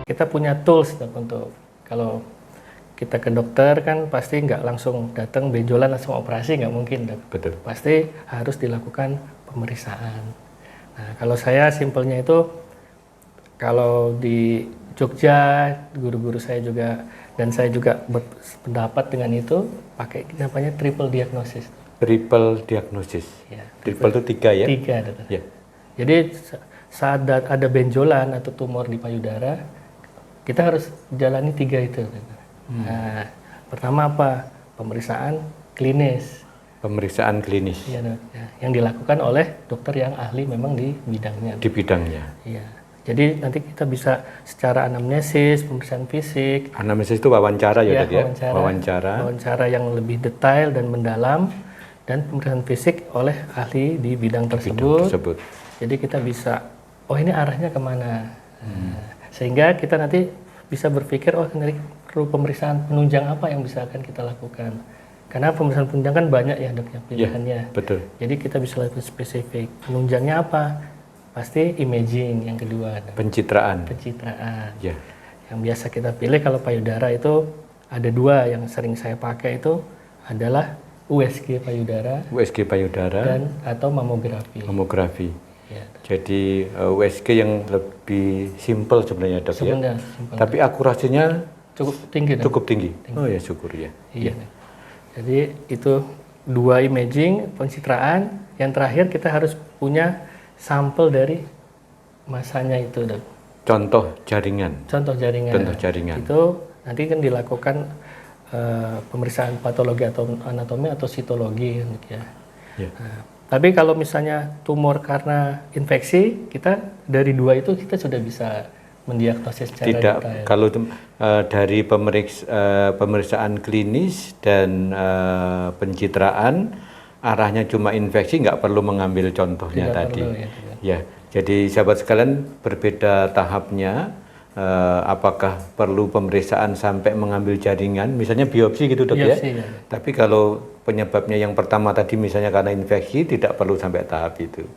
kita punya tools dok, untuk kalau kita ke dokter kan pasti nggak langsung datang benjolan langsung operasi, nggak mungkin dok. Betul. Pasti harus dilakukan pemeriksaan. Nah, kalau saya simpelnya itu, kalau di Jogja guru-guru saya juga dan saya juga berpendapat dengan itu, pakai namanya triple diagnosis. Triple diagnosis. Ya, Triple itu 3 ya? 3 dok. Ya. Jadi saat ada benjolan atau tumor di payudara, kita harus jalani 3 itu. Nah, pertama apa? Pemeriksaan klinis. Pemeriksaan klinis. Iya dok. Ya, yang dilakukan oleh dokter yang ahli memang di bidangnya. Di bidangnya. Iya. Jadi nanti kita bisa secara anamnesis, pemeriksaan fisik. Anamnesis itu wawancara ya, dok ya? Wawancara. Wawancara yang lebih detail dan mendalam, dan pemeriksaan fisik oleh ahli di bidang tersebut. Jadi kita bisa, oh ini arahnya kemana? Nah, sehingga kita nanti bisa berpikir, oh ini perlu pemeriksaan penunjang apa yang bisa akan kita lakukan. Karena pemeriksaan penunjang kan banyak ya dok ya pilihannya. Ya, betul. Jadi kita bisa lebih spesifik. Penunjangnya apa? Pasti imaging yang kedua. Dok. Pencitraan. Ya. Yang biasa kita pilih kalau payudara itu ada 2 yang sering saya pakai, itu adalah USG payudara. USG payudara. Dan atau mamografi. Mamografi. Ya, jadi USG yang lebih simpel sebenarnya dok ya. Simple. Tapi akurasinya cukup tinggi. Dok. Cukup tinggi. Oh ya syukur ya. Iya. Jadi itu 2 imaging, pencitraan. Yang terakhir kita harus punya sampel dari masanya itu dok. Contoh jaringan. Contoh jaringan. Itu nanti kan dilakukan pemeriksaan patologi atau anatomi atau sitologi dok ya. Nah, tapi kalau misalnya tumor karena infeksi, kita dari 2 itu kita sudah bisa mendiagnosis secara detail. Kalau dari pemeriksaan klinis dan pencitraan, arahnya cuma infeksi, nggak perlu mengambil contohnya tadi. Ya, jadi sahabat sekalian, berbeda tahapnya. Apakah perlu pemeriksaan sampai mengambil jaringan, misalnya biopsi gitu dok ya? Tapi kalau penyebabnya yang pertama tadi misalnya karena infeksi, tidak perlu sampai tahap itu.